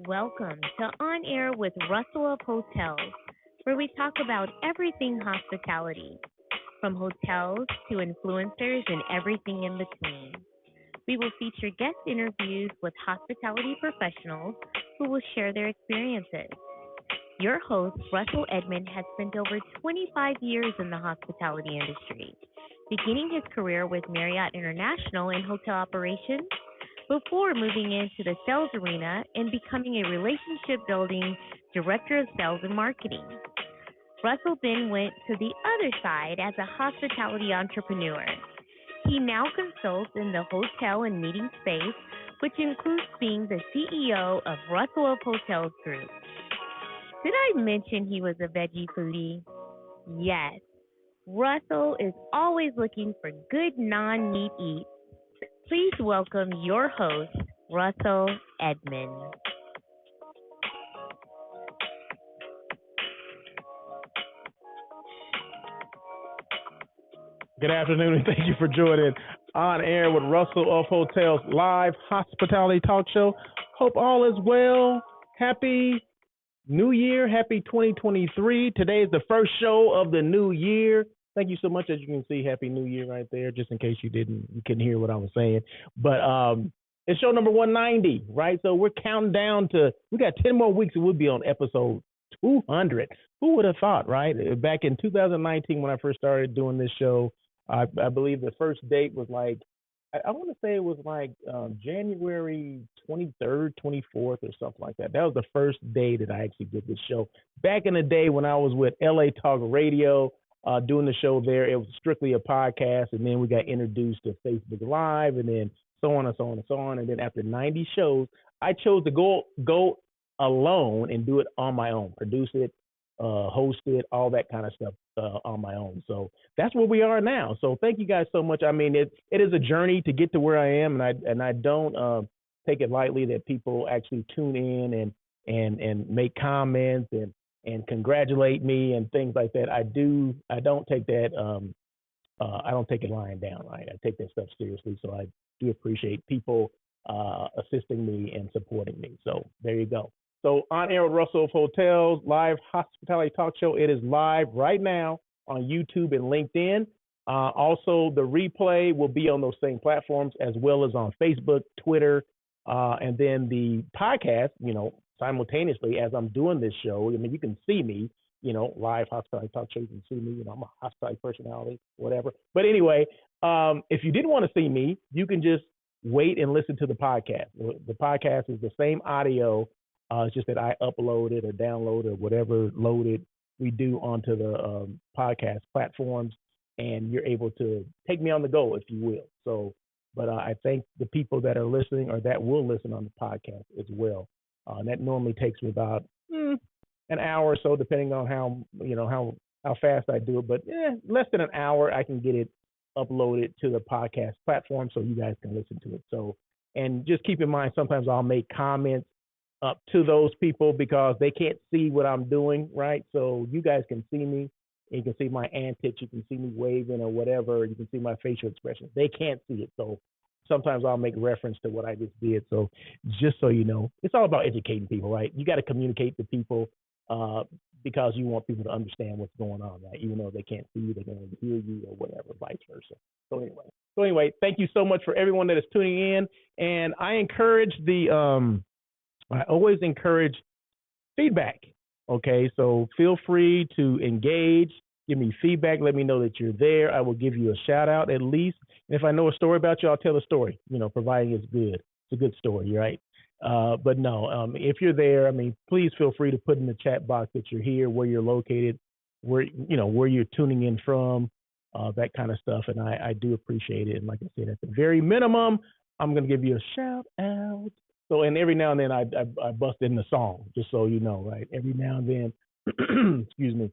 Welcome to On Air with Russell of Hotels, where we talk about everything hospitality, from hotels to influencers and everything in between. We will feature guest interviews with hospitality professionals who will share their experiences. Your host, Russell Edmond, has spent over 25 years in the hospitality industry, beginning his career with Marriott International in hotel operations before moving into the sales arena and becoming a relationship building director of sales and marketing. Russell then went to the other side as a hospitality entrepreneur. He now consults in the hotel and meeting space, which includes being the CEO of Russell of Hotels Group. Did I mention he was a veggie foodie? Yes. Russell is always looking for good non-meat eats. Please welcome your host, Russell Edmond. Good afternoon, and thank you for joining On Air with Russell of Hotels live hospitality talk show. Hope all is well. Happy New Year. Happy 2023. Today is the first show of the new year. Thank you so much. As you can see, Happy New Year right there, just in case you couldn't hear what I was saying. But it's show number 190, right? So we're counting down we got 10 more weeks and we'll be on episode 200. Who would have thought, right? Back in 2019 when I first started doing this show, I believe the first date was like, I want to say it was like January 23rd, 24th or something like that. That was the first day that I actually did this show. Back in the day when I was with LA Talk Radio, doing the show there, it was strictly a podcast, and then we got introduced to Facebook Live, and then so on and so on and so on. And then after 90 shows, I chose to go alone and do it on my own, produce it, host it, all that kind of stuff on my own. So that's where we are now. So thank you guys so much. I mean, it is a journey to get to where I am, and I don't take it lightly that people actually tune in and make comments and congratulate me and things like that. I don't take that I don't take it lying down, right? I take that stuff seriously. So I do appreciate people assisting me and supporting me. So there you go. So On Air with Russell of Hotels, live hospitality talk show. It is live right now on YouTube and LinkedIn. Also, the replay will be on those same platforms as well as on Facebook, Twitter, and then the podcast, simultaneously as I'm doing this show. I mean, you can see me, live hospitality talk show. You can see me. I'm a hospitality personality, whatever. But anyway, if you didn't want to see me, you can just wait and listen to the podcast. The podcast is the same audio. It's just that I upload it or download or whatever loaded we do onto the podcast platforms, and you're able to take me on the go, if you will. So, but I thank the people that are listening or that will listen on the podcast as well. And that normally takes me about an hour or so, depending on how fast I do it. But less than an hour, I can get it uploaded to the podcast platform so you guys can listen to it. So, and just keep in mind, sometimes I'll make comments up to those people because they can't see what I'm doing, right? So you guys can see me. You can see my antics. You can see me waving or whatever. You can see my facial expressions. They can't see it. So sometimes I'll make reference to what I just did. So just so you know, it's all about educating people, right? You got to communicate to people because you want people to understand what's going on, right? Even though they can't see you, they can only hear you or whatever, vice versa. So anyway, thank you so much for everyone that is tuning in. And I always encourage feedback. Okay, so feel free to engage, give me feedback, let me know that you're there. I will give you a shout out at least. And if I know a story about you, I'll tell a story, providing it's good. It's a good story, right? But no, if you're there, I mean, please feel free to put in the chat box that you're here, where you're located, where you're tuning in from, that kind of stuff. And I do appreciate it. And like I said, at the very minimum, I'm going to give you a shout out. So, and every now and then I bust in the song, just so you know, right? Every now and then, excuse me,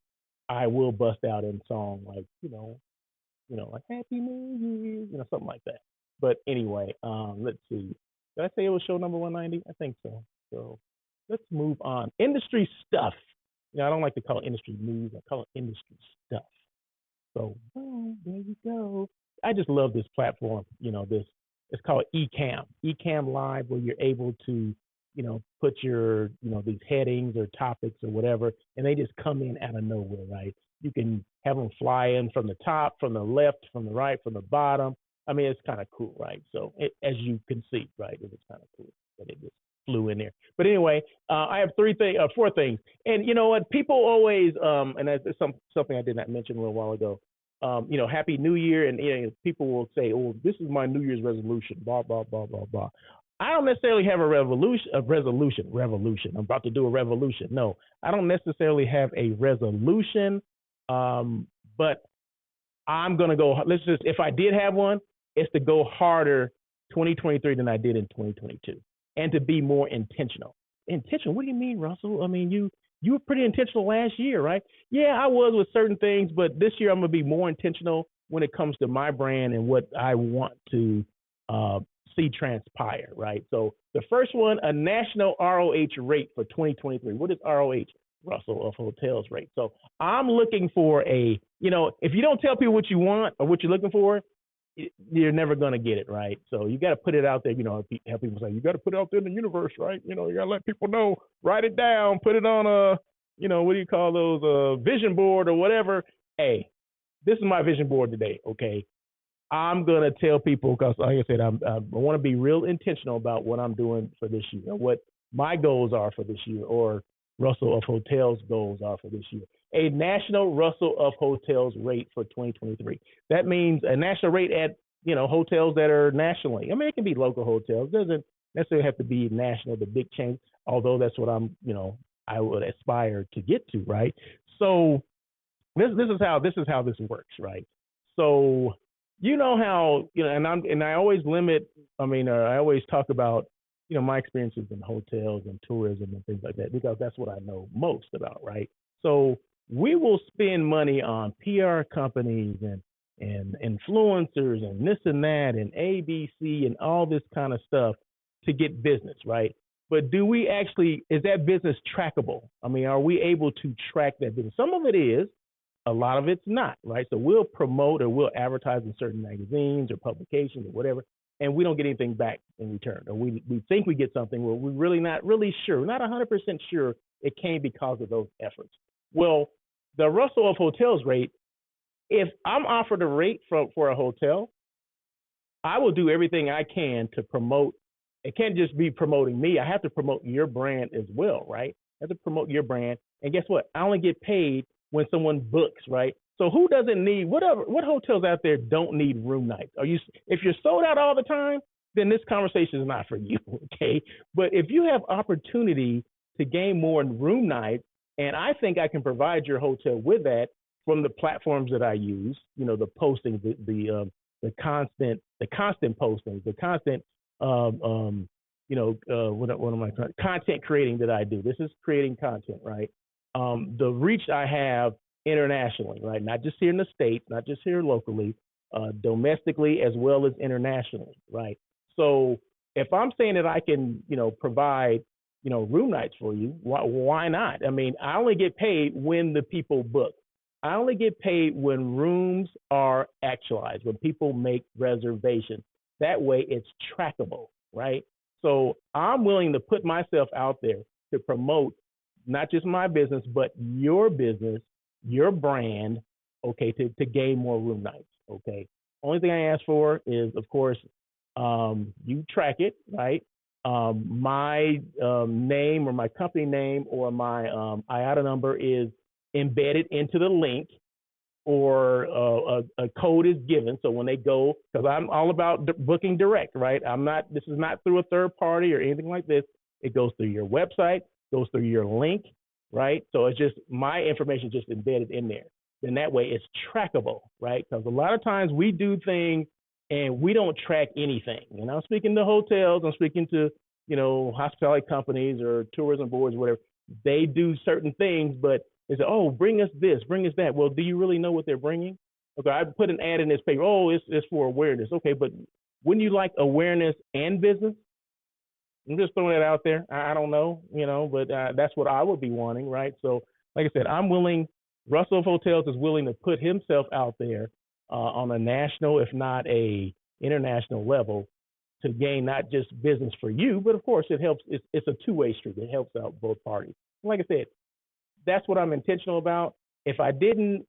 I will bust out in song, like, like Happy New Year, something like that. But anyway, let's see. Did I say it was show number 190? I think so. So let's move on. Industry stuff. I don't like to call it industry news. I call it industry stuff. So, there you go. I just love this platform, it's called Ecamm Live, where you're able to put your, these headings or topics or whatever, and they just come in out of nowhere, right? You can have them fly in from the top, from the left, from the right, from the bottom. I mean, it's kind of cool, right? So as you can see, right, it was kind of cool that it just flew in there. But anyway, I have four things, and you know what? People always, and that's something I did not mention a little while ago. Happy New Year, and people will say, "Oh, this is my New Year's resolution." Blah blah blah blah blah. I don't necessarily have a resolution. I'm about to do a revolution. No, I don't necessarily have a resolution, but I'm gonna go. If I did have one, it's to go harder 2023 than I did in 2022, and to be more intentional. Intentional? What do you mean, Russell? I mean, you were pretty intentional last year, right? Yeah, I was with certain things, but this year I'm gonna be more intentional when it comes to my brand and what I want to see transpire, right? So the first one, a national ROH rate for 2023. What is ROH? Russell of Hotels rate. So I'm looking for if you don't tell people what you want or what you're looking for, you're never going to get it, right? So you got to put it out there. Have people say, you got to put it out there in the universe, right? You got to let people know, write it down, put it on what do you call those, vision board or whatever. Hey, this is my vision board today, okay? I'm going to tell people because, like I said, I want to be real intentional about what I'm doing for this year, what my goals are for this year, or Russell of Hotels goals are for this year. A national Russell of Hotels rate for 2023. That means a national rate at, hotels that are nationally. I mean, it can be local hotels. It doesn't necessarily have to be national, the big chain, although that's what I would aspire to get to, right? So this is how this works, right? So how, and I always I always talk about, my experiences in hotels and tourism and things like that, because that's what I know most about, right? So we will spend money on PR companies and influencers and this and that and ABC and all this kind of stuff to get business, right? But is that business trackable? I mean, are we able to track that business? Some of it is, a lot of it's not, right? So we'll promote or we'll advertise in certain magazines or publications or whatever, and we don't get anything back in return. Or we think we get something, well, we're really not really sure. We're not 100% sure it came because of those efforts. Well, the Russell of Hotels rate, if I'm offered a rate for a hotel, I will do everything I can to promote. It can't just be promoting me. I have to promote your brand as well, right? I have to promote your brand. And guess what? I only get paid when someone books, right? So who doesn't need, what hotels out there don't need room nights? If you're sold out all the time, then this conversation is not for you, okay? But if you have opportunity to gain more room nights, and I think I can provide your hotel with that from the platforms that I use, the postings, the constant postings, the constant, what am I trying? Content creating that I do. This is creating content, right? The reach I have internationally, right? Not just here in the States, not just here locally, domestically as well as internationally, right? So if I'm saying that I can, provide, room nights for you, why not? I mean, I only get paid when the people book. I only get paid when rooms are actualized, when people make reservations. That way it's trackable, right? So I'm willing to put myself out there to promote not just my business, but your business, your brand, okay, to gain more room nights, okay? Only thing I ask for is, of course, you track it, right? My name or my company name or my IATA number is embedded into the link, or a code is given. So when they go, because I'm all about booking direct, right? This is not through a third party or anything like this. It goes through your website, goes through your link, right? So it's just my information just embedded in there. Then that way it's trackable, right? Because a lot of times we do things and we don't track anything. And I'm speaking to hotels, I'm speaking to, hospitality companies or tourism boards, whatever. They do certain things, but they say, oh, bring us this, bring us that. Well, do you really know what they're bringing? Okay, I put an ad in this paper. Oh, it's for awareness. Okay, but wouldn't you like awareness and business? I'm just throwing it out there. I don't know, but that's what I would be wanting, right? So, like I said, I'm willing. Russell of Hotels is willing to put himself out there on a national, if not a international level, to gain not just business for you, but of course it helps. It's a two-way street. It helps out both parties. Like I said, that's what I'm intentional about. If I didn't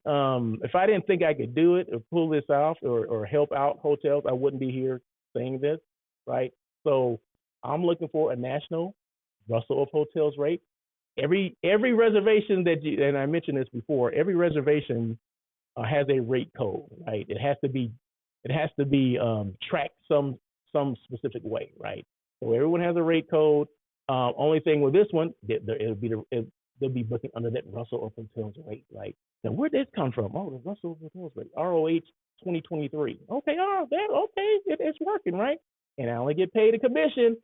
think I could do it or pull this off or help out hotels, I wouldn't be here saying this, right? So I'm looking for a national Russell of Hotels rate. Every reservation that you, and I mentioned this before, every reservation has a rate code, right? It has to be tracked some specific way, right? So everyone has a rate code. Only thing with this one, they'll be booking under that Russell of Hotels rate, right? Now where'd this come from? Oh, the Russell of Hotels rate, ROH 2023. Okay, it's working, right? And I only get paid a commission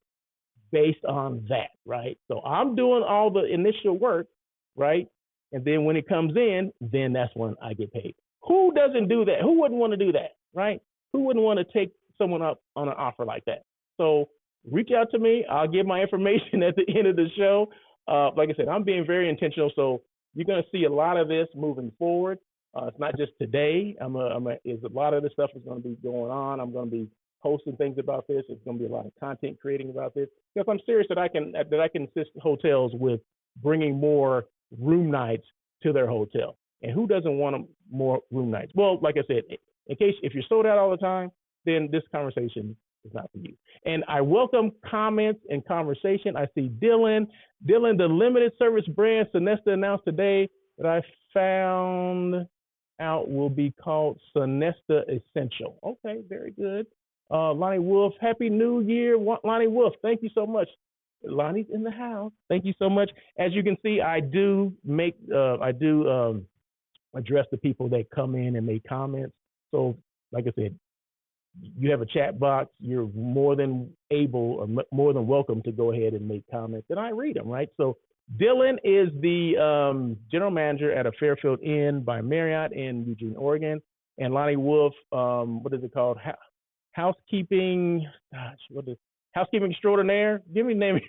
based on that, right? So I'm doing all the initial work, right? And then when it comes in, then that's when I get paid. Who doesn't do that? Who wouldn't want to do that, right? Who wouldn't want to take someone up on an offer like that? So reach out to me. I'll give my information at the end of the show. Like I said, I'm being very intentional. So you're going to see a lot of this moving forward. It's not just today. A lot of this stuff is going to be going on. I'm going to be posting things about this. It's going to be a lot of content creating about this because I'm serious that I can assist hotels with bringing more room nights to their hotel. And who doesn't want more room nights? Well, like I said, in case if you're sold out all the time, then this conversation is not for you. And I welcome comments and conversation. I see Dylan, the limited service brand Sonesta announced today that I found out will be called Sonesta Essential. Okay, very good. Lonnie Wolf, Happy New Year, Lonnie Wolf. Thank you so much. Lonnie's in the house. Thank you so much. As you can see, I do address the people that come in and make comments. So, like I said, you have a chat box. You're more than able or more than welcome to go ahead and make comments, and I read them, right? So, Dylan is the general manager at a Fairfield Inn by Marriott in Eugene, Oregon, and Lonnie Wolf, what is it called? Housekeeping. Gosh, what is housekeeping extraordinaire? Give me the name.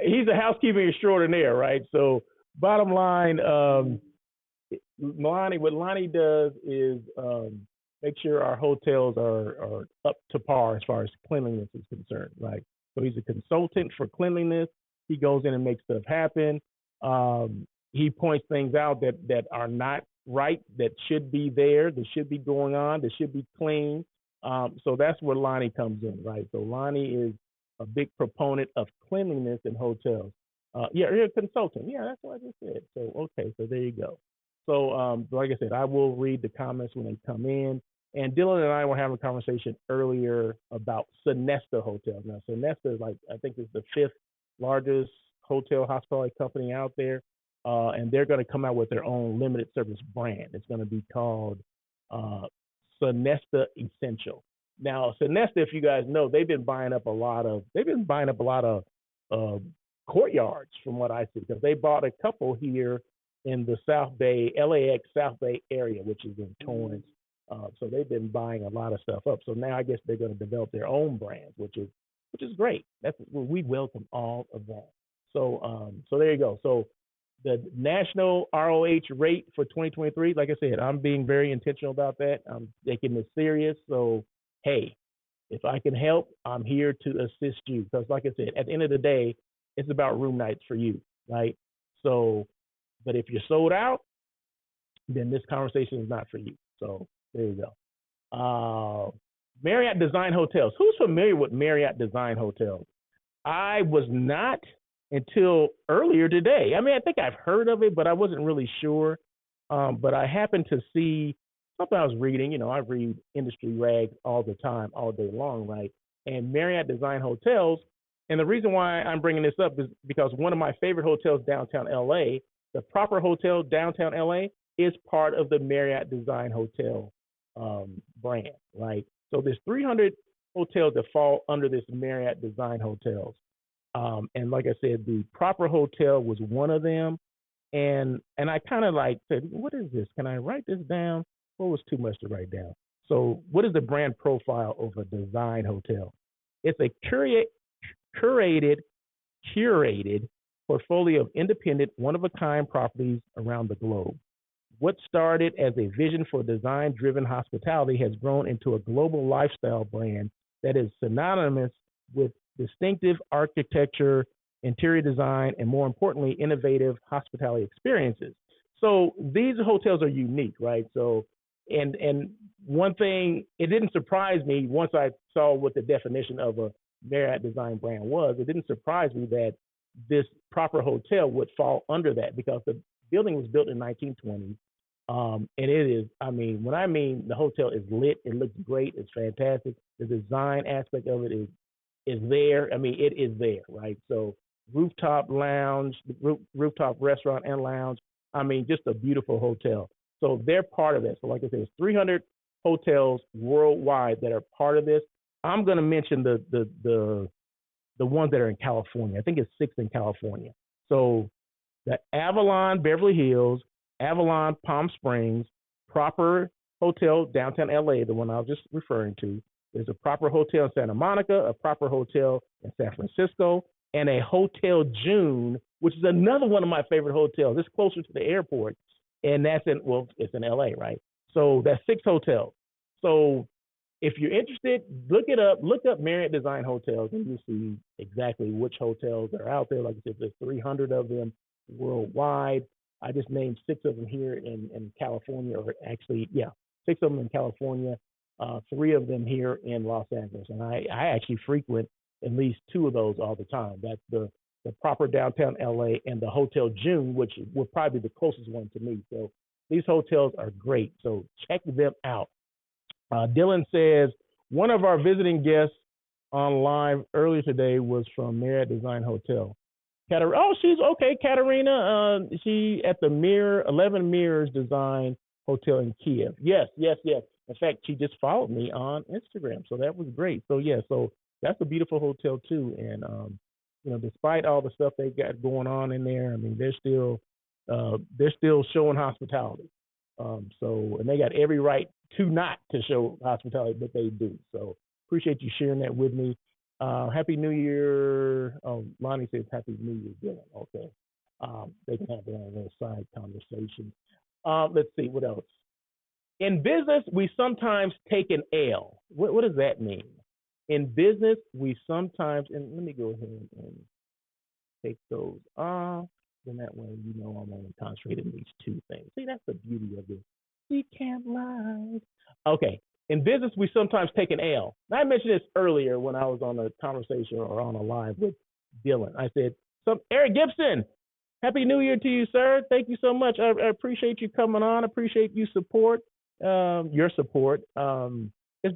He's a housekeeping extraordinaire, right? So, bottom line, what Lonnie does is make sure our hotels are up to par as far as cleanliness is concerned, right? So he's a consultant for cleanliness. He goes in and makes stuff happen. He points things out that are not right, that should be there, that should be going on, that should be clean. So that's where Lonnie comes in, right? So Lonnie is a big proponent of cleanliness in hotels. You're a consultant. Yeah, that's what I just said. So, okay, so there you go. So, like I said, I will read the comments when they come in. And Dylan and I were having a conversation earlier about Sonesta Hotels. Now, Sonesta is I think is the 5th largest hotel hospitality company out there. And they're going to come out with their own limited service brand. It's going to be called Sonesta Essential. Now, Sonesta, if you guys know, they've been buying up a lot of courtyards from what I see, because they bought a couple here in the South Bay, LAX South Bay area, which is in Torrance. So they've been buying a lot of stuff up. So now I guess they're going to develop their own brand, which is great. We welcome all of that. So there you go. So the national ROH rate for 2023, like I said, I'm being very intentional about that. I'm taking this serious. So hey, if I can help, I'm here to assist you. Because like I said, at the end of the day, it's about room nights for you, right? So, but if you're sold out, then this conversation is not for you. So there you go. Marriott Design Hotels. Who's familiar with Marriott Design Hotels? I was not until earlier today. I mean, I think I've heard of it, but I wasn't really sure. But I happened to see something I was reading. You know, I read industry rags all the time, all day long, right? And Marriott Design Hotels. And the reason why I'm bringing this up is because one of my favorite hotels downtown LA, the Proper Hotel downtown LA, is part of the Marriott Design Hotel brand, right? So there's 300 hotels that fall under this Marriott Design Hotels. And like I said, the Proper Hotel was one of them. And I kind of said, what is this? Can I write this down? What was too much to write down? So what is the brand profile of a design hotel? It's a curated portfolio of independent, one-of-a-kind properties around the globe. What started as a vision for design driven hospitality has grown into a global lifestyle brand that is synonymous with distinctive architecture, interior design, and more importantly, innovative hospitality experiences. So these hotels are unique, right? So, and one thing, it didn't surprise me once I saw what the definition of a Marriott design brand was. It didn't surprise me that this proper hotel would fall under that because the building was built in 1920. And it is, I mean, when I mean the hotel is lit, it looks great, it's fantastic. The design aspect of it is there. I mean, it is there, right? So rooftop lounge, rooftop restaurant and lounge. I mean, just a beautiful hotel. So they're part of this. So like I said, it's 300 hotels worldwide that are part of this. I'm going to mention the ones that are in California. I think it's 6 in California. So the Avalon Beverly Hills, Avalon Palm Springs, Proper Hotel downtown LA, the one I was just referring to. There's a Proper Hotel in Santa Monica, a Proper Hotel in San Francisco, and a Hotel June, which is another one of my favorite hotels. It's closer to the airport, and that's in, well, it's in LA, right? So that's 6 hotels. So if you're interested, look it up. Look up Marriott Design Hotels, and you'll see exactly which hotels are out there. Like I said, there's 300 of them worldwide. I just named 6 of them here in California, or actually, yeah, 6 of them in California, 3 of them here in Los Angeles. And I actually frequent at least 2 of those all the time. That's the Proper downtown LA and the Hotel June, which will probably be the closest one to me. So these hotels are great. So check them out. Dylan says, one of our visiting guests on live earlier today was from Marriott Design Hotel. Oh, she's okay, Katerina. She at the 11 Mirrors Design Hotel in Kiev. Yes. In fact, she just followed me on Instagram, so that was great. So yeah, so that's a beautiful hotel too. And despite all the stuff they got going on in there, I mean, they're still showing hospitality. And they got every right to not to show hospitality, but they do. So appreciate you sharing that with me. Happy New Year. Oh, Lonnie says Happy New Year, Dylan. Okay. They can have their own little side conversation. Let's see, what else? In business, we sometimes take an L. What does that mean? In business, we sometimes, and let me go ahead and take those off. Then that way, I'm only concentrating these 2 things. See, that's the beauty of this. We can't lie. Okay. In business, we sometimes take an L. Now, I mentioned this earlier when I was on a conversation or on a live with Dylan. I said, Eric Gibson, Happy New Year to you, sir. Thank you so much. I appreciate you coming on. I appreciate your support. It's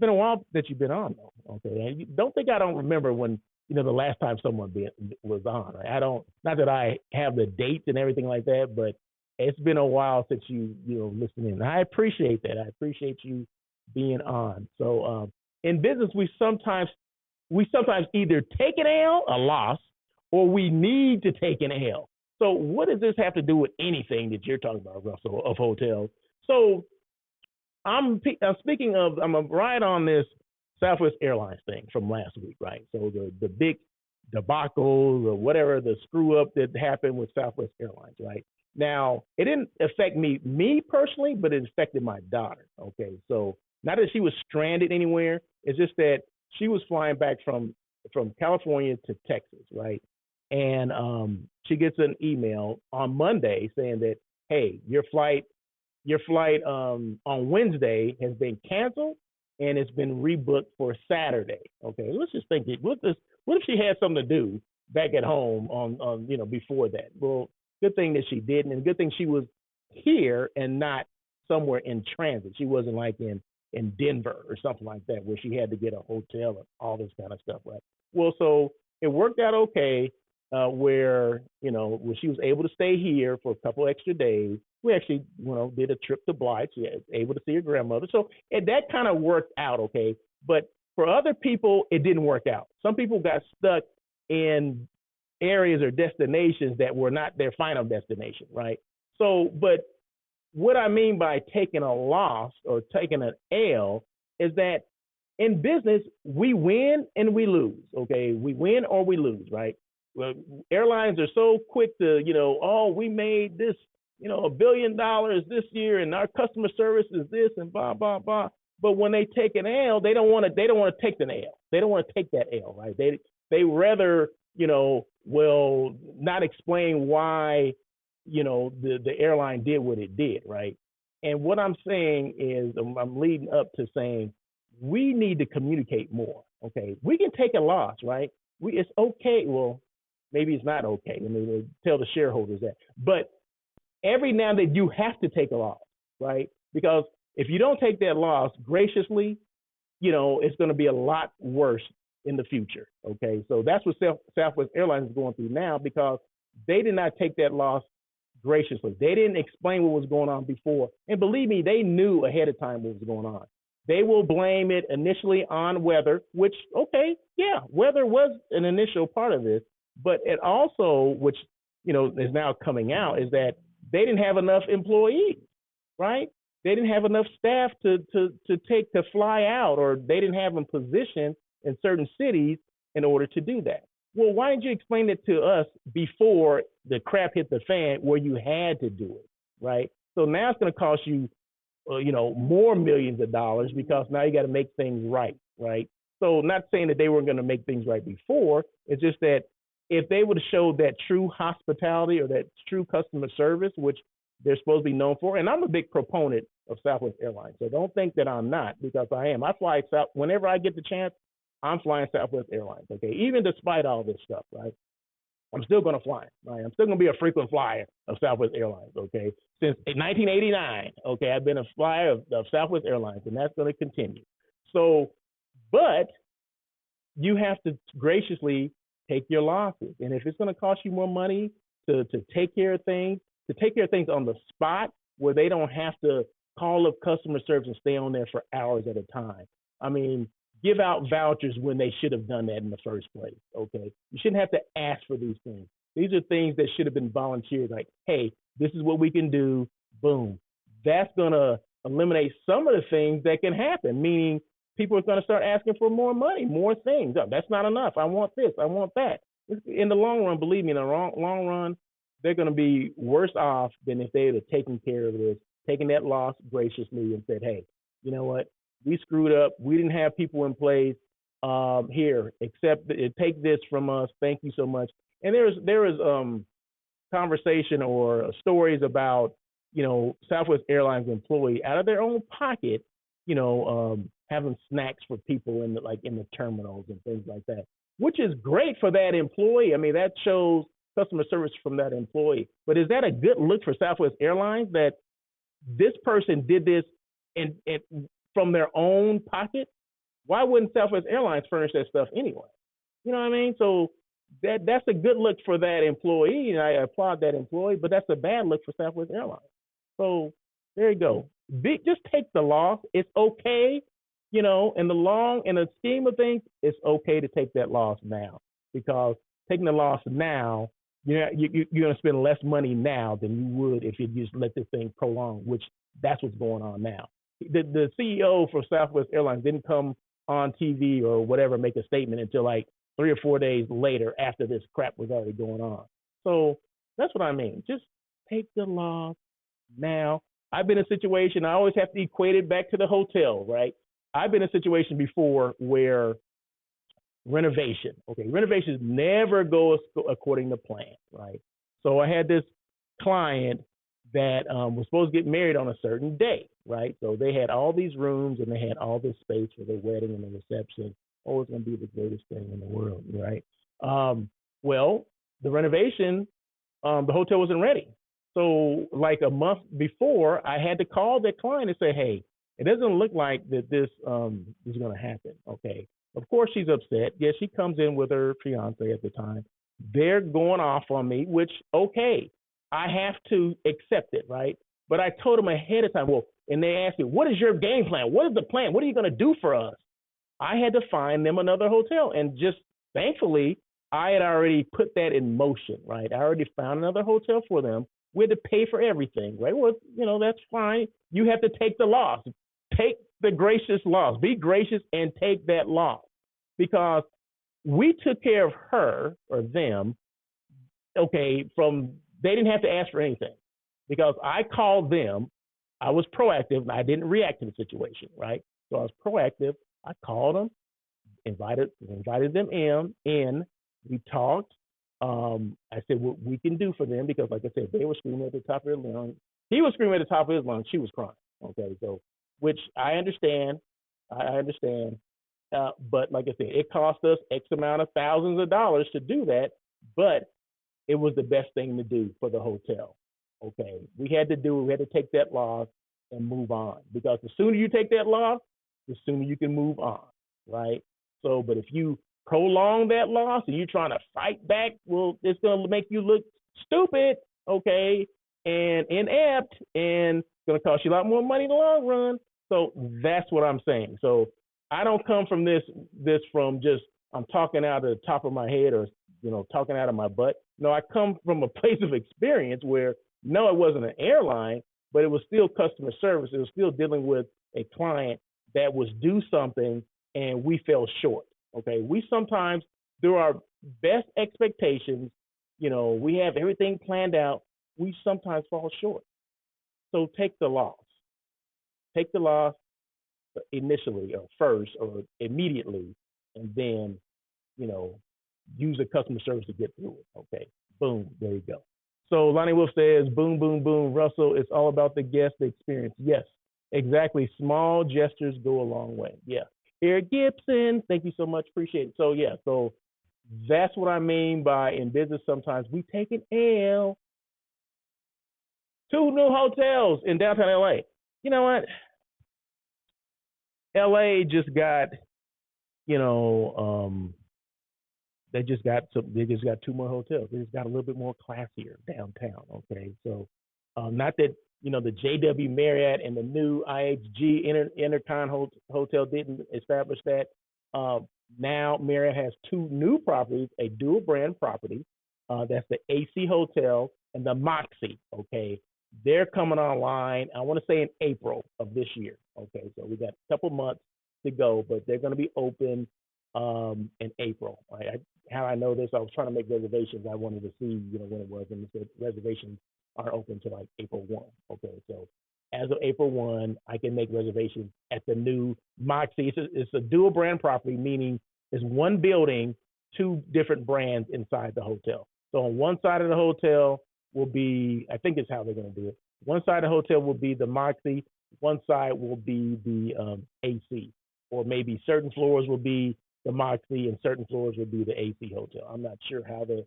been a while that you've been on, though. Okay. And you don't think I don't remember when, the last time someone was on. Right? I don't, not that I have the dates and everything like that, but it's been a while since you listened in. I appreciate that. I appreciate you being on. So in business, we sometimes either take an L, a loss, or we need to take an L. So what does this have to do with anything that you're talking about, Russell, of hotels? So I'm speaking of, I'm right on this Southwest Airlines thing from last week, right? So the big debacle or whatever, the screw up that happened with Southwest Airlines, right? Now, it didn't affect me personally, but it affected my daughter, okay? So not that she was stranded anywhere, it's just that she was flying back from California to Texas, right? And she gets an email on Monday saying that, hey, your flight on Wednesday has been canceled and it's been rebooked for Saturday. Okay, let's just think, what if she had something to do back at home on before that? Well, good thing that she didn't, and good thing she was here and not somewhere in transit. She wasn't like in Denver or something like that where she had to get a hotel and all this kind of stuff, right? Well, so it worked out okay, where she was able to stay here for a couple extra days. We actually did a trip to Blythe. She was able to see her grandmother, so that kind of worked out okay. But for other people, it didn't work out. Some people got stuck in areas or destinations that were not their final destination, right? So, but what I mean by taking a loss or taking an L is that in business, we win and we lose, okay? We win or we lose, right? Well, airlines are so quick to, we made this $1 billion this year, and our customer service is this, and blah blah blah. But when they take an L, they don't want to. They don't want to take an L. They don't want to take that L, right? They rather, well, not explain why, the airline did what it did, right? And what I'm saying is, I'm leading up to saying we need to communicate more. Okay, we can take a loss, right? It's okay. Well, maybe it's not okay. I mean, tell the shareholders that, but every now and then you have to take a loss, right? Because if you don't take that loss graciously, it's going to be a lot worse in the future. Okay, so that's what Southwest Airlines is going through now because they did not take that loss graciously. They didn't explain what was going on before, and believe me, they knew ahead of time what was going on. They will blame it initially on weather, which, okay, yeah, weather was an initial part of this, but it also, which is now coming out, is that they didn't have enough employees, right? They didn't have enough staff to fly out, or they didn't have them positioned in certain cities in order to do that. Well, why didn't you explain it to us before the crap hit the fan where you had to do it, right? So now it's going to cost you, more millions of dollars because now you got to make things right, right? So not saying that they weren't going to make things right before. It's just that if they would have showed that true hospitality or that true customer service, which they're supposed to be known for, and I'm a big proponent of Southwest Airlines, so don't think that I'm not, because I am. I fly South whenever I get the chance. I'm flying Southwest Airlines, okay? Even despite all this stuff, right? I'm still going to fly, right? I'm still going to be a frequent flyer of Southwest Airlines, okay? Since 1989, okay, I've been a flyer of Southwest Airlines, and that's going to continue. So, but you have to graciously take your losses. And if it's going to cost you more money to take care of things, on the spot where they don't have to call up customer service and stay on there for hours at a time. I mean, give out vouchers when they should have done that in the first place, okay? You shouldn't have to ask for these things. These are things that should have been volunteered, like, hey, this is what we can do, boom. That's going to eliminate some of the things that can happen, meaning people are going to start asking for more money, more things. Oh, that's not enough. I want this. I want that. In the long run, believe me, in the long run, they're going to be worse off than if they had taken care of this, taken that loss graciously and said, hey, you know what? We screwed up. We didn't have people in place. Here, take this from us. Thank you so much. And there is conversation or stories about, Southwest Airlines employee out of their own pocket, having snacks for people in the terminals and things like that, which is great for that employee. I mean, that shows customer service from that employee. But is that a good look for Southwest Airlines that this person did this and from their own pocket? Why wouldn't Southwest Airlines furnish that stuff anyway? You know what I mean? So that's a good look for that employee, and I applaud that employee, but that's a bad look for Southwest Airlines. So there you go. Just take the loss. It's okay, in the scheme of things, it's okay to take that loss now, because taking the loss now, you're going to spend less money now than you would if you just let this thing prolong, which that's what's going on now. The CEO for Southwest Airlines didn't come on TV or whatever, make a statement until like 3 or 4 days later after this crap was already going on. So that's what I mean. Just take the loss now. I've been in a situation, I always have to equate it back to the hotel, right? I've been in a situation before where renovations never go according to plan, right? So I had this client that was supposed to get married on a certain day, right? So they had all these rooms and they had all this space for their wedding and the reception. Oh, it's going to be the greatest thing in the world, right? Well, the renovation, the hotel wasn't ready. So like a month before, I had to call that client and say, hey, it doesn't look like that this is going to happen, okay? Of course, she's upset. Yes, she comes in with her fiance at the time. They're going off on me, which, okay, I have to accept it, right? But I told them ahead of time, and they asked me, what is your game plan? What is the plan? What are you going to do for us? I had to find them another hotel. And just thankfully, I had already put that in motion, right? I already found another hotel for them. We had to pay for everything, right? Well, that's fine. You have to take the loss. Take the gracious loss. Be gracious and take that loss, because we took care of her or them, okay, they didn't have to ask for anything. because I called them. I was proactive. I didn't react to the situation, right? So I was proactive. I called them, invited them in. We talked. I said what we can do for them because, like I said, they were screaming at the top of their lungs. He was screaming at the top of his lungs. She was crying. Okay, so which I understand. I understand. But like I said, it cost us X amount of thousands of dollars to do that, but it was the best thing to do for the hotel. Okay, we had to do it. We had to take that loss and move on because the sooner you take that loss, the sooner you can move on, right? So, but if you prolong that loss and you're trying to fight back, well, it's going to make you look stupid, okay, and inept, and it's going to cost you a lot more money in the long run. So that's what I'm saying. So I don't come from this from just I'm talking out of the top of my head or talking out of my butt. No, I come from a place of experience where no, it wasn't an airline, but it was still customer service. It was still dealing with a client that was due something and we fell short. Okay, we sometimes through our best expectations, we have everything planned out. We sometimes fall short. So take the loss. Take the loss initially or first or immediately, and then use the customer service to get through it. Okay, boom, there you go. So Lonnie Wolf says, boom, boom, boom. Russell, it's all about the guest, the experience. Yes, exactly. Small gestures go a long way. Yeah. Eric Gibson, thank you so much. Appreciate it. So yeah, so that's what I mean by in business sometimes we take an L. 2 new hotels in downtown LA. You know what? LA just got, they just got 2 more hotels. They just got a little bit more classier downtown. Okay, so not that the JW Marriott and the new IHG Intercon Hotel didn't establish that. Now Marriott has 2 new properties, a dual brand property. That's the AC Hotel and the Moxy. Okay, they're coming online. I want to say in April of this year. Okay, so we got a couple months to go, but they're going to be open in April. How I know this, I was trying to make reservations. I wanted to see, when it was, and it said reservations are open to like April 1. Okay, so as of April 1, I can make reservations at the new Moxy. It's a dual brand property, meaning it's one building, 2 different brands inside the hotel. So on one side of the hotel will be, I think it's how they're going to do it. One side of the hotel will be the Moxy. One side will be the AC, or maybe certain floors will be the Moxy and certain floors will be the AC Hotel. I'm not sure how the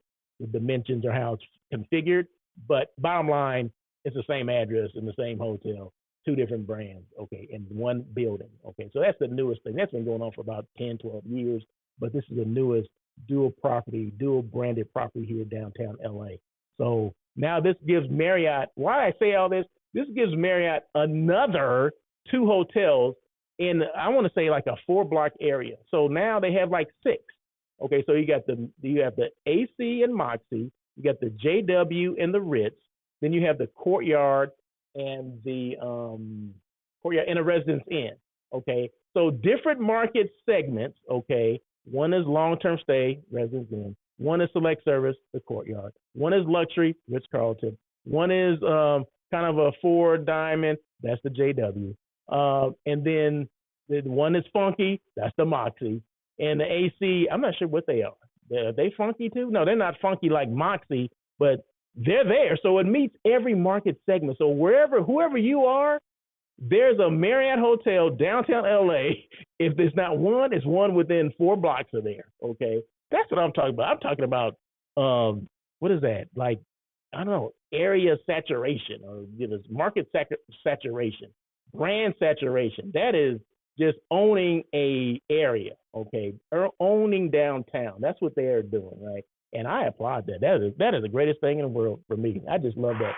dimensions or how it's configured, but bottom line, it's the same address in the same hotel, 2 different brands, okay, in one building. Okay, so that's the newest thing. That's been going on for about 10, 12 years, but this is the newest dual branded property here downtown LA. So now this gives Marriott, why I say all this gives Marriott another 2 hotels in, I want to say like a 4-block area. So now they have like 6. Okay, so you have the AC and Moxy, you got the JW and the Ritz, then you have the Courtyard and the Courtyard and a Residence Inn. Okay, so different market segments. Okay, one is long-term stay, Residence Inn. One is select service, the Courtyard. One is luxury, Ritz Carlton. One is kind of a 4 diamond, that's the JW. And then the one is funky, that's the Moxy. And the AC, I'm not sure what they are. Are they funky too? No, they're not funky like Moxy, but they're there. So it meets every market segment. So whoever you are, there's a Marriott hotel downtown LA. If there's not one, it's one within 4 blocks of there. Okay, that's what I'm talking about. I'm talking about what is that? Like, I don't know, area saturation or market saturation, brand saturation. That is just owning a area, okay, or owning downtown. That's what they are doing, right? And I applaud that. That is the greatest thing in the world for me. I just love that.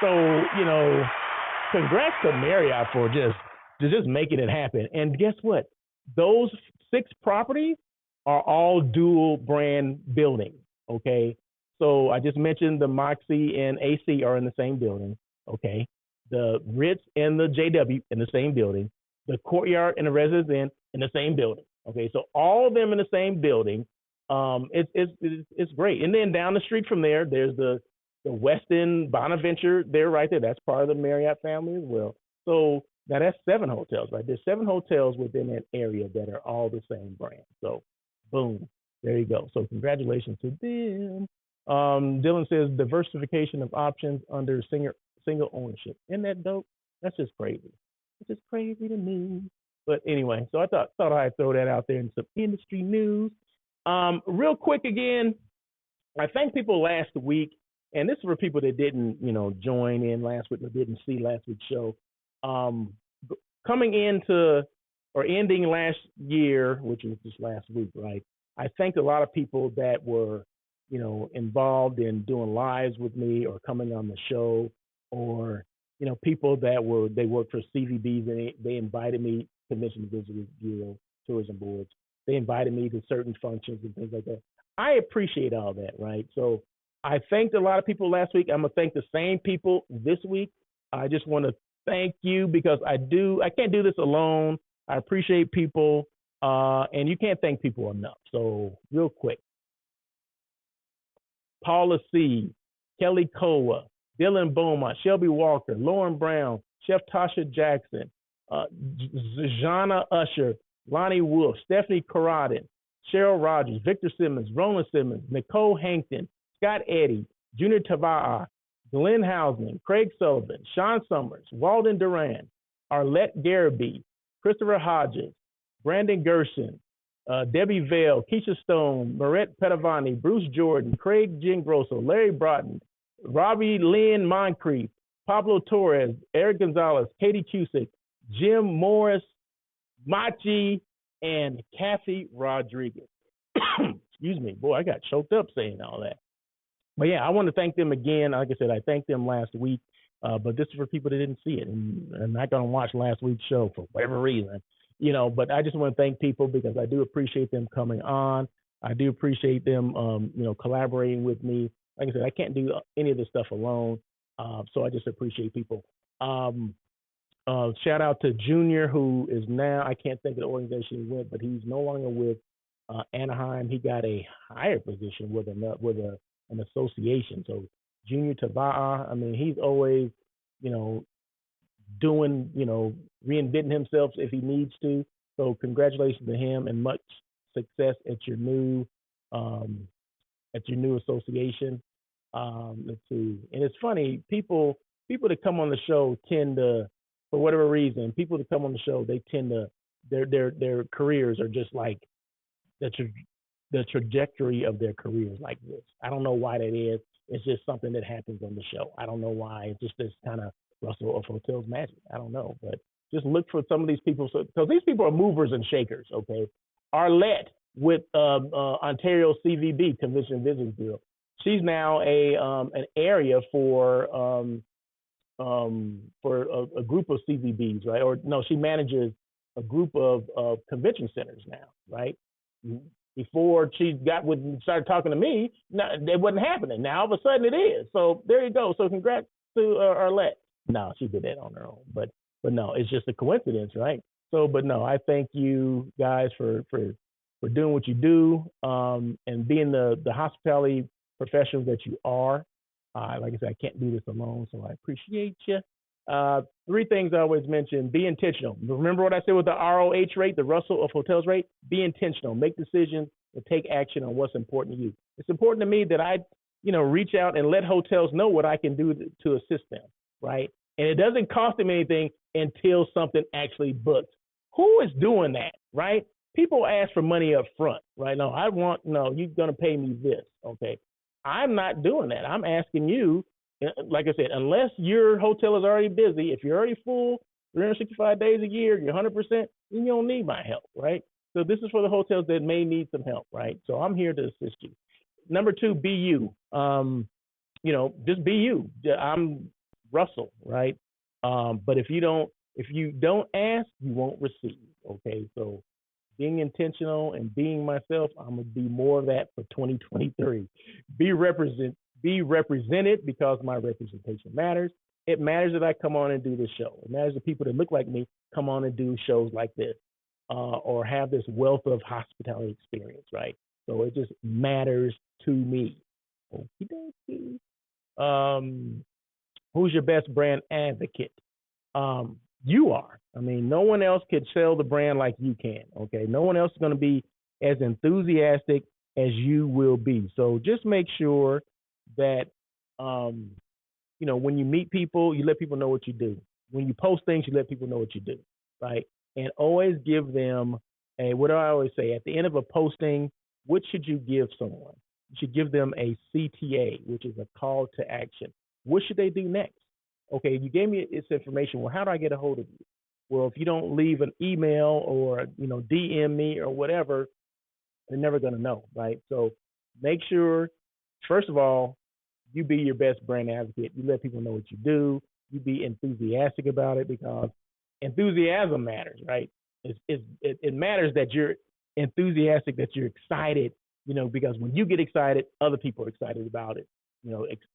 So, congrats to Marriott for just making it happen. And guess what? Those 6 properties are all dual brand buildings, okay? So I just mentioned the Moxy and AC are in the same building, okay? The Ritz and the JW in the same building, the Courtyard and the Residence Inn in the same building, okay? So all of them in the same building. It's great. And then down the street from there, there's the the Westin Bonaventure, they're right there. That's part of the Marriott family as well. So now that's 7 hotels, right? There's 7 hotels within that area that are all the same brand. So boom, there you go. So congratulations to them. Dylan says diversification of options under single ownership. Isn't that dope? That's just crazy. It's just crazy to me. But anyway, so I thought I'd throw that out there in some industry news. Real quick again, I thank people last week, and this is for people that didn't, join in last week or didn't see last week's show. Um, Coming into or ending last year, which was just last week, right? I thanked a lot of people that were, involved in doing lives with me or coming on the show, or people that they worked for CVBs and they invited me, Commission Visitors Bureau, tourism boards. They invited me to certain functions and things like that. I appreciate all that, right? So I thanked a lot of people last week. I'm gonna thank the same people this week. I just want to thank you because I can't do this alone. I appreciate people, and you can't thank people enough. So real quick, Paula C., Kelly Kowa, Dylan Beaumont, Shelby Walker, Lauren Brown, Chef Tasha Jackson, Zana Usher, Lonnie Wolf, Stephanie Carradin, Cheryl Rogers, Victor Simmons, Rona Simmons, Nicole Hankton, Scott Eddy, Junior Tava'a, Glenn Hausman, Craig Sullivan, Sean Summers, Walden Duran, Arlette Garrity, Christopher Hodges, Brandon Gershon, Debbie Vale, Keisha Stone, Marette Petavani, Bruce Jordan, Craig Gingrosso, Larry Broughton, Robbie Lynn Moncrief, Pablo Torres, Eric Gonzalez, Katie Cusick, Jim Morris, Machi, and Kathy Rodriguez. Excuse me, boy, I got choked up saying all that. But yeah, I want to thank them again. Like I said, I thanked them last week, but this is for people that didn't see it and are not going to watch last week's show for whatever reason. But I just want to thank people because I do appreciate them coming on. I do appreciate them, collaborating with me. Like I said, I can't do any of this stuff alone, so I just appreciate people. Shout out to Junior, who is now, I can't think of the organization he went, but he's no longer with Anaheim. He got a higher position with an association. So Junior Tava'a, I mean, he's always, doing, reinventing himself if he needs to. So congratulations to him and much success at your new association. Let's see. And it's funny, people that come on the show tend to, for whatever reason, people that come on the show, they tend to their careers are just like the trajectory of their careers like this. I don't know why that is. It's just something that happens on the show. I don't know why. It's just this kind of Russell of Hotels magic. I don't know, but just look for some of these people because these people are movers and shakers. Okay, Arlette with Ontario CVB, Commission Visitors Bureau. She's now an area for a group of CVBs, right? Or no, she manages a group of convention centers now, right? Before she started talking to me, it wasn't happening. Now all of a sudden it is. So there you go. So congrats to Arlette. No, she did that on her own, but no, it's just a coincidence, right? So, but no, I thank you guys for doing what you do, and being the hospitality professionals that you are. Like I said, I can't do this alone, so I appreciate you. 3 things I always mention: be intentional. Remember what I said with the ROH rate, the Russell of Hotels rate. Be intentional. Make decisions and take action on what's important to you. It's important to me that I, reach out and let hotels know what I can do to assist them, right? And it doesn't cost them anything until something actually books. Who is doing that, right? People ask for money up front, right? No, you're going to pay me this, okay? I'm not doing that. I'm asking you, like I said, unless your hotel is already busy, if you're already full 365 days a year, you're 100%, then you don't need my help, right? So this is for the hotels that may need some help, right? So I'm here to assist you. Number 2, be you. Just be you. I'm Russell, right? But if you don't ask, you won't receive. Okay, so being intentional and being myself, I'm gonna be more of that for 2023. Be represented because my representation matters. It matters that I come on and do this show. It matters that people that look like me come on and do shows like this, or have this wealth of hospitality experience, right? So it just matters to me. Okie dokie. Um, who's your best brand advocate? You are. I mean, no one else could sell the brand like you can. Okay, no one else is going to be as enthusiastic as you will be. So just make sure that um, when you meet people, you let people know what you do. When you post things, you let people know what you do, right? And always give them what do I always say? At the end of a posting, what should you give someone? You should give them a CTA, which is a call to action. What should they do next? Okay, you gave me this information. Well, how do I get a hold of you? Well, if you don't leave an email or, DM me or whatever, they're never going to know, right? So make sure, first of all, you be your best brand advocate. You let people know what you do. You be enthusiastic about it because enthusiasm matters, right? It matters that you're enthusiastic, that you're excited, because when you get excited, other people are excited about it.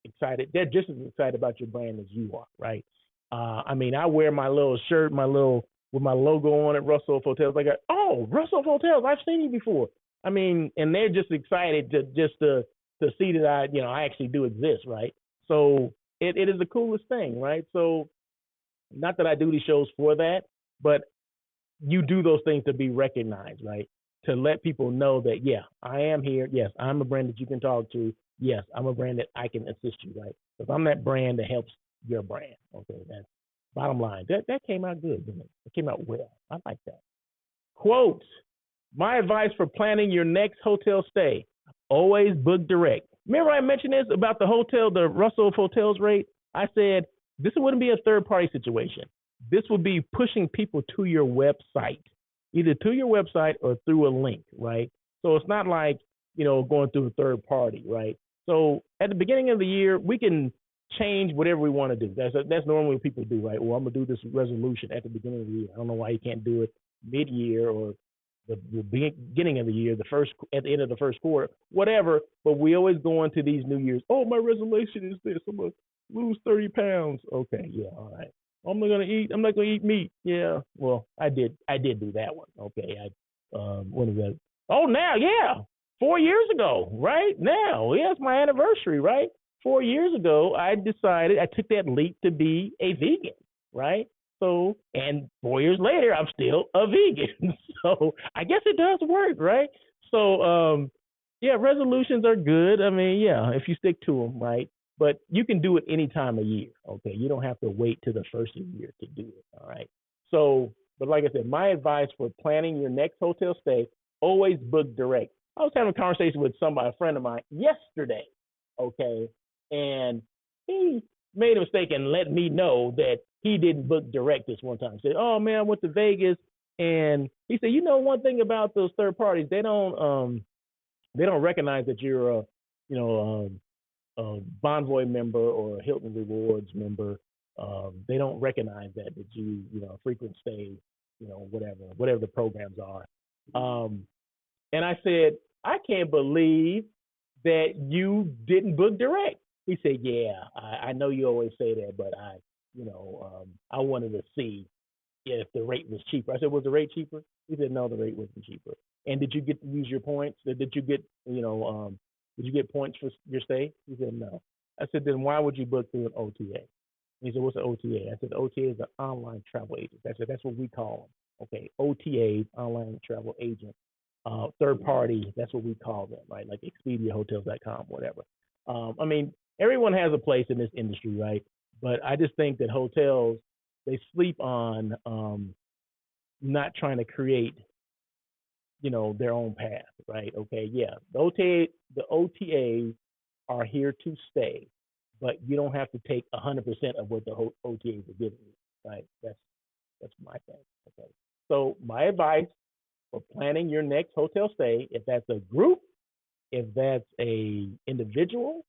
Excited. They're just as excited about your brand as you are, right? I mean, I wear my little shirt, with my logo on it, Russell Hotels. Like, oh, Russell Hotels, I've seen you before. I mean, and they're just excited to see that I actually do exist, right? So it is the coolest thing, right? So not that I do these shows for that, but you do those things to be recognized, right? To let people know that, yeah, I am here. Yes, I'm a brand that you can talk to. Yes, I'm a brand that I can assist you, right? Because I'm that brand that helps your brand. Okay, that's bottom line. That came out good, didn't it? It came out well. I like that. Quote, my advice for planning your next hotel stay, always book direct. Remember I mentioned this about the Russell Hotels rate? I said this wouldn't be a third party situation. This would be pushing people to your website, either to your website or through a link, right? So it's not like, going through a third party, right? So at the beginning of the year, we can change whatever we want to do. That's normally what people do, right? Well, I'm gonna do this resolution at the beginning of the year. I don't know why you can't do it mid-year or the beginning of the year, at the end of the first quarter, whatever. But we always go into these New Year's. Oh, my resolution is this. I'm gonna lose 30 pounds. Okay, yeah, all right. I'm not gonna eat meat. Yeah, well, I did do that one. Okay, when is that? Oh, now, yeah, 4 years ago, right now, yeah, it's my anniversary, right? 4 years ago, I decided I took that leap to be a vegan, right? So, and 4 years later, I'm still a vegan. So I guess it does work, right? So, yeah, resolutions are good. I mean, yeah, if you stick to them, right? But you can do it any time of year. Okay, you don't have to wait to the first of the year to do it. All right. So, but like I said, my advice for planning your next hotel stay: always book direct. I was having a conversation with a friend of mine yesterday. Okay, and he made a mistake and let me know that he didn't book direct this one time. He said, "Oh man, I went to Vegas," and he said, one thing about those third parties, they don't recognize that you're a Bonvoy member or a Hilton Rewards member. They don't recognize that frequent stay, whatever the programs are. And I said, I can't believe that you didn't book direct. He said, yeah, I know you always say that, but I wanted to see if the rate was cheaper. I said, was the rate cheaper? He said, no, the rate wasn't cheaper. And did you get to use your points? Did you get, did you get points for your stay? He said, no. I said, then why would you book through an OTA? He said, what's an OTA? I said, OTA is an online travel agent. I said, that's what we call them. Okay, OTAs, online travel agent. Third party, that's what we call them, right? Like Expedia, Hotels.com, whatever. I mean, everyone has a place in this industry, right? But I just think that hotels, they sleep on not trying to create, their own path, right? Okay, yeah, the OTAs are here to stay, but you don't have to take 100% of what the OTAs are giving you, right? That's my thing. Okay, so my advice for planning your next hotel stay, if that's a group, if that's a individual,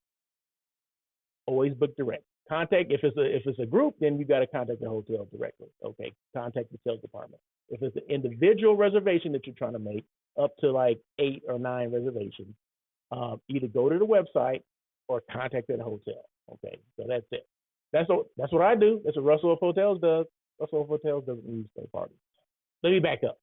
always book direct. Contact if it's a group, then you got to contact the hotel directly. Okay, contact the sales department. If it's an individual reservation that you're trying to make, up to like 8 or 9 reservations, either go to the website or contact that hotel. Okay, so that's it. That's what I do. That's what Russell Hotels does. Russell Hotels doesn't use third parties. Let me back up.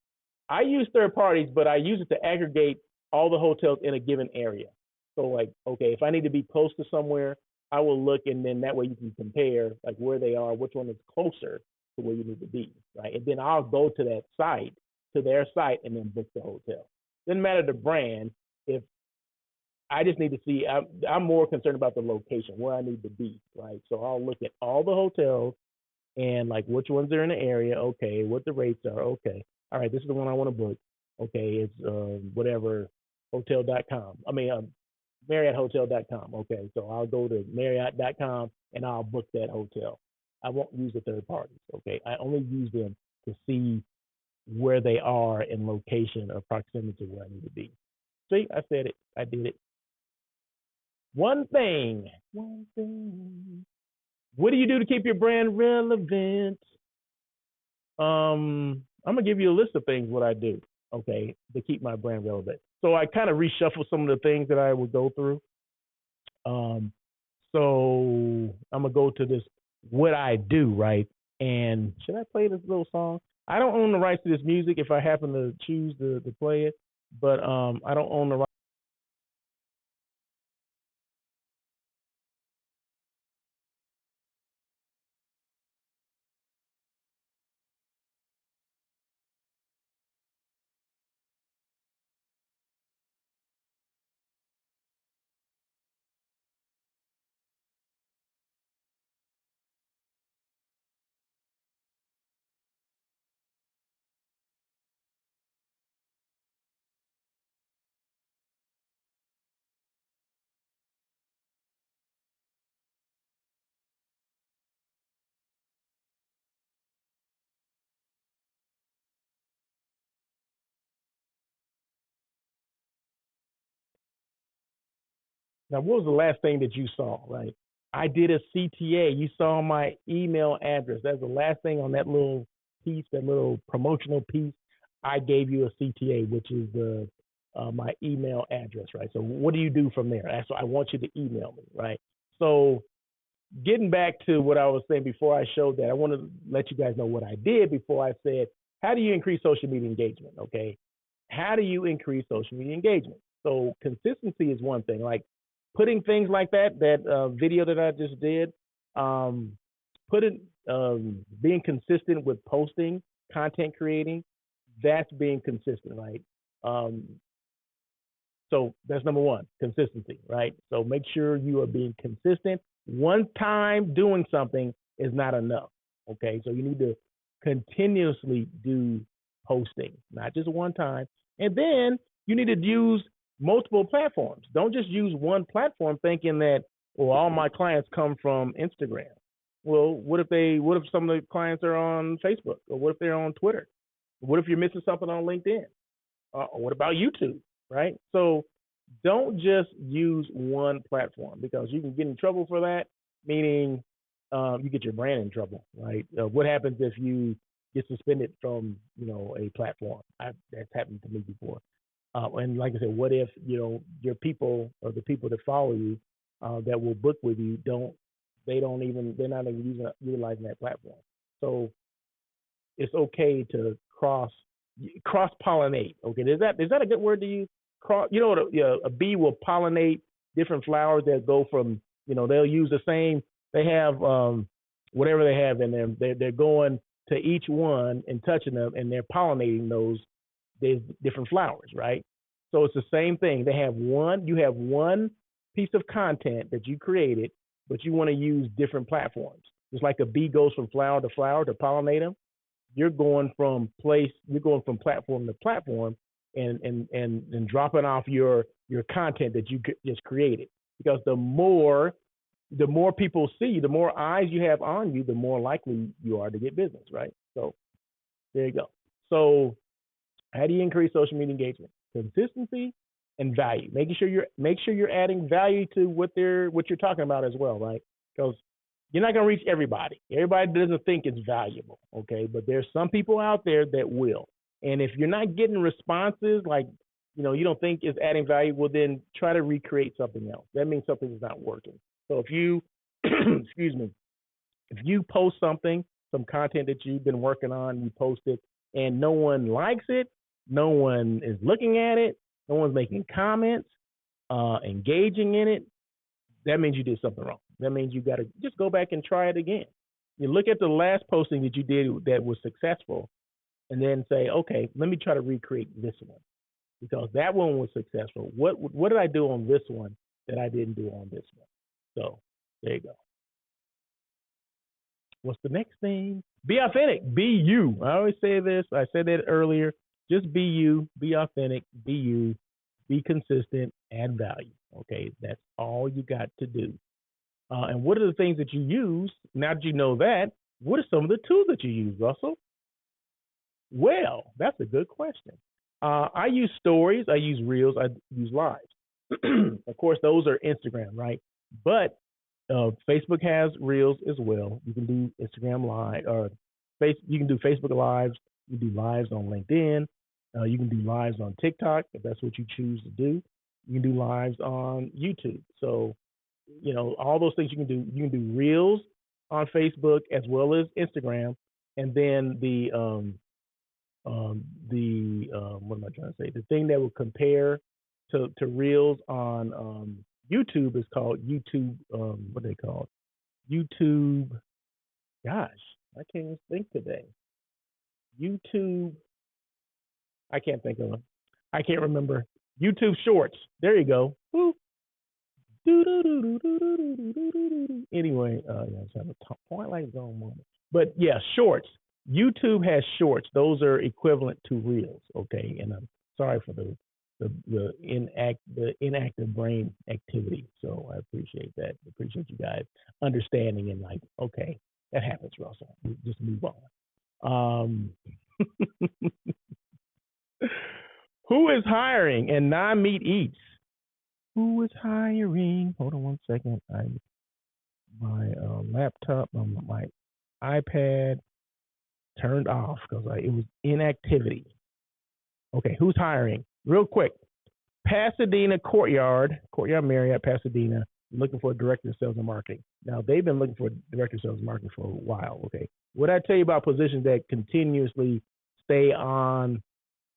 I use third parties, but I use it to aggregate all the hotels in a given area. So like, okay, if I need to be close to somewhere, I will look, and then that way you can compare like where they are, which one is closer to where you need to be, right? And then I'll go to that site, to their site, and then book the hotel. Doesn't matter the brand. If I just need to see, I'm more concerned about the location, where I need to be, right? So I'll look at all the hotels and like which ones are in the area. Okay, what the rates are. Okay, all right, this is the one I want to book. Okay, it's whatever hotel.com. I mean, MarriottHotel.com. Okay, so I'll go to Marriott.com and I'll book that hotel. I won't use the third parties. Okay, I only use them to see where they are in location or proximity to where I need to be. See, I said it. I did it. One thing. One thing. What do you do to keep your brand relevant? I'm gonna give you a list of things what I do, okay, to keep my brand relevant. So I kind of reshuffle some of the things that I would go through. Um, so I'm gonna go to this what I do, right? And should I play this little song? I don't own the rights to this music if I happen to choose to play it, but I don't own the rights. Now, what was the last thing that you saw, right? I did a CTA. You saw my email address. That's the last thing on that little piece, that little promotional piece. I gave you a CTA, which is the my email address, right? So what do you do from there? So I want you to email me, right? So getting back to what I was saying before I showed that, I want to let you guys know what I did before I said, how do you increase social media engagement? Okay. How do you increase social media engagement? So consistency is one thing, like putting things like that video that I just did, um, putting, being consistent with posting, content creating, that's being consistent, right? Um, so that's number one, consistency, right? So make sure you are being consistent. One time doing something is not enough. Okay. So you need to continuously do posting, not just one time. And then you need to use multiple platforms. Don't just use one platform thinking that, well, all my clients come from Instagram. Well, what if some of the clients are on Facebook? Or what if they're on Twitter? What if you're missing something on LinkedIn? What about YouTube, right? So don't just use one platform because you can get in trouble for that, meaning you get your brand in trouble, right? What happens if you get suspended from, a platform? That's happened to me before. And like I said, what if, your people or the people that follow you that will book with you they're not even utilizing that platform. So it's okay to cross pollinate. Okay, is that a good word to use? Cross, what a bee will pollinate different flowers that go from, they'll use the same. They have whatever they have in them. They're going to each one and touching them, and they're pollinating those different flowers, right? So it's the same thing. You have one piece of content that you created, but you want to use different platforms. Just like a bee goes from flower to flower to pollinate them, you're going from platform to platform and dropping off your content that you just created, because the more people see you, the more eyes you have on you, the more likely you are to get business, right? So there you go. So how do you increase social media engagement? Consistency and value. Make sure you're adding value to what you're talking about as well, right? Because you're not going to reach everybody. Everybody doesn't think it's valuable, okay? But there's some people out there that will. And if you're not getting responses, like, you don't think it's adding value, well, then try to recreate something else. That means something is not working. So if you, excuse me, if you post something, some content that you've been working on, you post it, and no one likes it, no one is looking at it, no one's making comments, engaging in it, that means you did something wrong. that means you got to just go back and try it again. You look at the last posting that you did that was successful, and then say, okay, let me try to recreate this one because that one was successful. What did I do on this one that I didn't do on this one? So there you go. What's the next thing? Be authentic. Be you. I always say this. I said that earlier. Just be you. Be authentic. Be you. Be consistent. Add value. Okay, that's all you got to do. And what are the things that you use? Now that you know that, what are some of the tools that you use, Russell? Well, that's a good question. I use stories, I use reels, I use lives. Of course, those are Instagram, right? But Facebook has reels as well. You can do Instagram live, or you can do Facebook lives. You can do lives on LinkedIn. You can do lives on TikTok if that's what you choose to do. You can do lives on YouTube. So, all those things you can do. You can do reels on Facebook as well as Instagram, and then what am I trying to say? The thing that will compare to reels on YouTube is called YouTube. What are they called? YouTube. Gosh, I can't even think today. YouTube. I can't think of them. I can't remember. YouTube Shorts. There you go. Woo. Anyway, yeah, I was having a Twilight Zone moment. But yeah, Shorts. YouTube has Shorts. Those are equivalent to Reels. Okay, and I'm sorry for the inactive brain activity. So I appreciate that. I appreciate you guys understanding and like, okay, that happens, Russell. Just move on. Who is hiring and non-meat eats? Who is hiring? Hold on one second. My laptop, my iPad turned off because it was inactivity. Okay, who's hiring? Real quick. Pasadena Courtyard Marriott, Pasadena, looking for a director of sales and marketing. Now, they've been looking for a director of sales and marketing for a while, okay? What I tell you about positions that continuously stay on,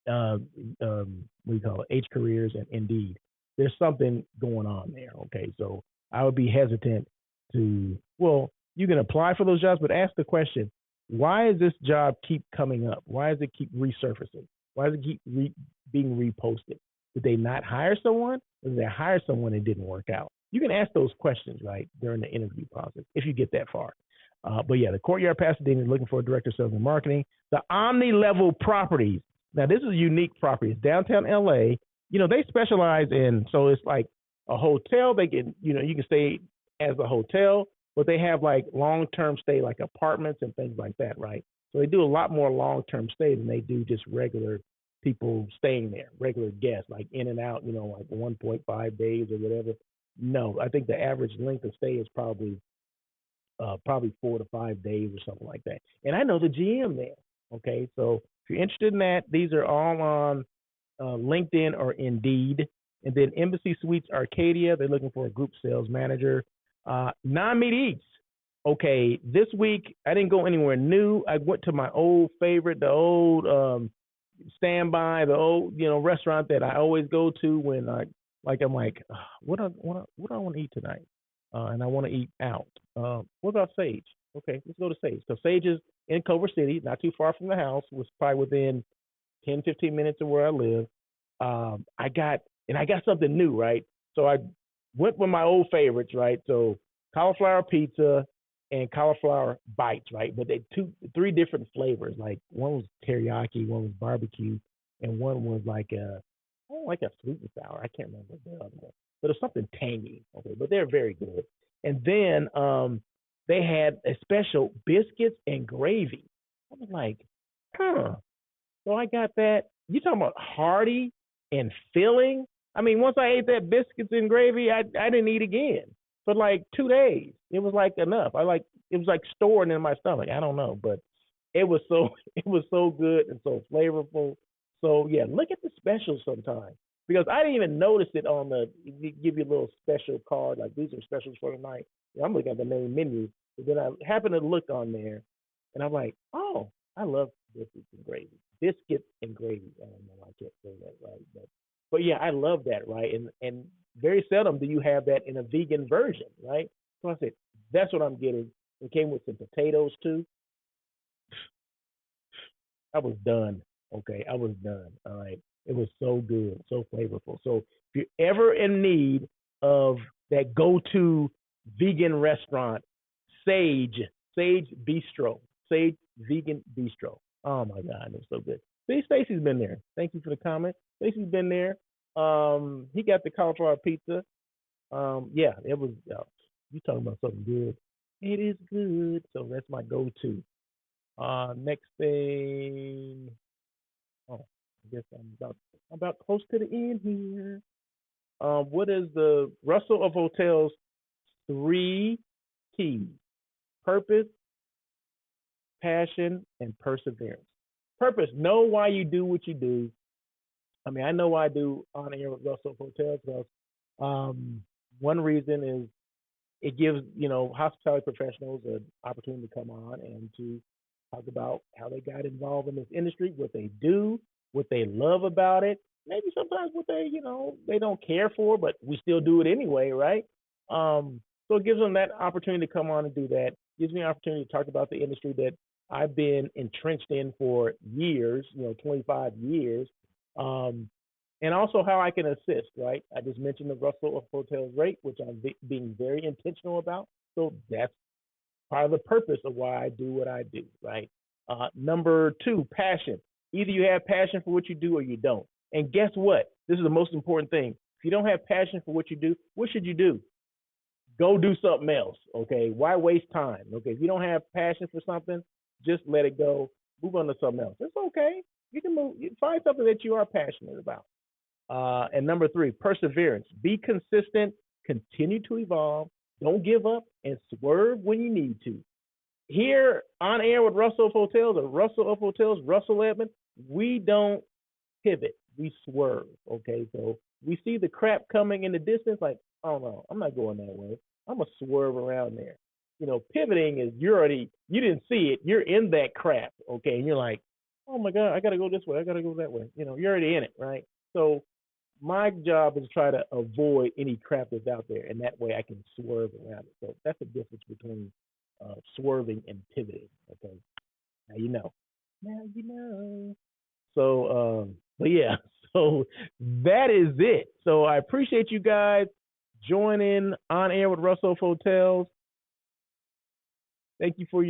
what do you call it, H Careers and Indeed, there's something going on there, okay? So I would be hesitant to, well, you can apply for those jobs, but ask the question, why does this job keep coming up? Why does it keep resurfacing? Why does it keep being reposted? Did they not hire someone? Or did they hire someone and it didn't work out? You can ask those questions, right, during the interview process if you get that far. But yeah, the Courtyard Pasadena is looking for a director of sales and marketing. The Omni Level Properties. Now, this is a unique property. It's downtown LA. They specialize in, so it's like a hotel. They can, you can stay as a hotel, but they have like long-term stay, like apartments and things like that, right? So they do a lot more long-term stay than they do just regular people staying there, regular guests, like in and out, like 1.5 days or whatever. No, I think the average length of stay is probably 4 to 5 days or something like that. And I know the GM there. Okay, so if you're interested in that, these are all on LinkedIn or Indeed. And then Embassy Suites Arcadia, they're looking for a group sales manager. Non-meat eats. Okay, this week I didn't go anywhere new. I went to my old favorite, the old standby, the old restaurant that I always go to when I'm like, what do I want to eat tonight? And I want to eat out. What about Sage? Okay, let's go to Sage. So Sage is in Culver City, not too far from the house. Was probably within 10, 15 minutes of where I live. I got something new, right? So I went with my old favorites, right? So cauliflower pizza and cauliflower bites, right? But they three different flavors. Like one was teriyaki, one was barbecue, and one was like a sweet and sour. I can't remember the other one, but it's something tangy. Okay, but they're very good. And then they had a special biscuits and gravy. I was like, huh. So I got that. You talking about hearty and filling? I mean, once I ate that biscuits and gravy, I didn't eat again for like 2 days. It was like enough. It was like storing in my stomach. I don't know, but it was so good and so flavorful. So yeah, look at the specials sometime because I didn't even notice it on give you a little special card like these are specials for tonight. I'm looking at the main menu, but then I happened to look on there, and I'm like, oh, I love biscuits and gravy. Biscuits and gravy. I don't know why I can't say that right, but yeah, I love that, right? And very seldom do you have that in a vegan version, right? So I said, that's what I'm getting. It came with some potatoes too. I was done. Okay, I was done. All right. It was so good, so flavorful. So if you're ever in need of that go-to vegan restaurant, Sage, Sage Bistro, Sage Vegan Bistro. Oh my God, it's so good. See, Stacy's been there. Thank you for the comment. Stacy's been there. He got the cauliflower pizza. Yeah, it was. You talking about something good? It is good. So that's my go-to. Next thing. Oh, I guess I'm about close to the end here. What is the Russell of Hotels three T's? Purpose, passion, and perseverance. Purpose. Know why you do what you do. I mean, I know why I do on air with Russell of Hotels because one reason is it gives hospitality professionals an opportunity to come on and to talk about how they got involved in this industry, what they do, what they love about it, maybe sometimes what they don't care for, but we still do it anyway, right? So it gives them that opportunity to come on and do that. Gives me an opportunity to talk about the industry that I've been entrenched in for years, 25 years. Um, and also how I can assist, right? I just mentioned the Russell of Hotels rate, which I'm being very intentional about. So that's part of the purpose of why I do what I do, right? Number two, passion. Either you have passion for what you do or you don't. And guess what? This is the most important thing. If you don't have passion for what you do, what should you do? Go do something else, okay? Why waste time? Okay, if you don't have passion for something, just let it go. Move on to something else. It's okay. You can move. You find something that you are passionate about. And number three, perseverance. Be consistent, continue to evolve, don't give up, and swerve when you need to. Here on air with Russell of Hotels or Russell of Hotels, Russell Edmond, we don't pivot, we swerve. Okay, so we see the crap coming in the distance, like, oh no, I'm not going that way. I'm gonna swerve around there. Pivoting is you didn't see it, you're in that crap, okay, and you're like, oh my God, I gotta go this way, I gotta go that way. You're already in it, right? So my job is to try to avoid any crap that's out there, and that way I can swerve around it. So that's the difference between swerving and pivoting. Okay, now you know. Now you know. So, but yeah, so that is it. So I appreciate you guys joining on air with Russell Hotels. Thank you for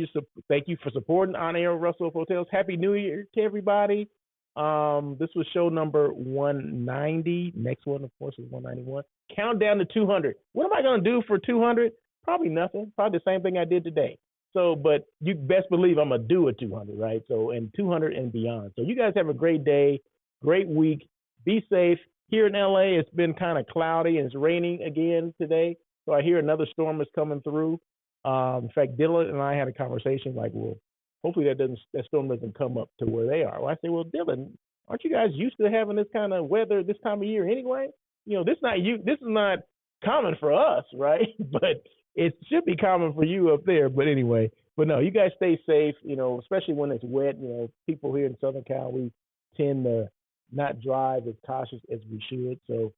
supporting on air with Russell Hotels. Happy New Year to everybody. This was show number 190. Next one, of course, is 191. Countdown to 200. What am I going to do for 200? Probably nothing. Probably the same thing I did today. So, but you best believe I'm going to do a 200, right? So, and 200 and beyond. So, you guys have a great day, great week. Be safe. Here in LA, it's been kind of cloudy and it's raining again today. So, I hear another storm is coming through. In fact, Dylan and I had a conversation like, well, hopefully that storm doesn't come up to where they are. Well, I say, well, Dylan, aren't you guys used to having this kind of weather this time of year anyway? This is not common for us, right? But it should be common for you up there. But anyway, but no, you guys stay safe. Especially when it's wet. People here in Southern Cal, we tend to not drive as cautious as we should. So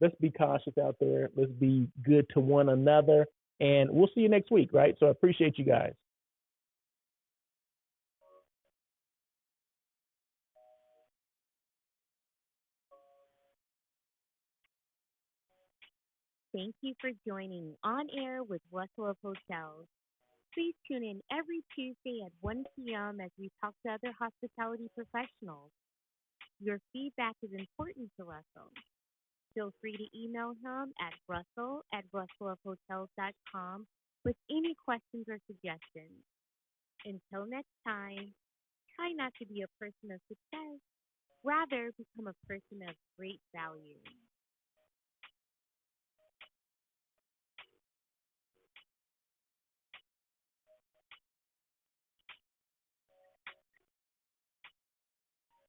let's be cautious out there. Let's be good to one another. And we'll see you next week, right? So I appreciate you guys. Thank you for joining On Air with Russell of Hotels. Please tune in every Tuesday at 1 p.m. as we talk to other hospitality professionals. Your feedback is important to Russell. Feel free to email him at russell@russellofhotels.com with any questions or suggestions. Until next time, try not to be a person of success, rather become a person of great value.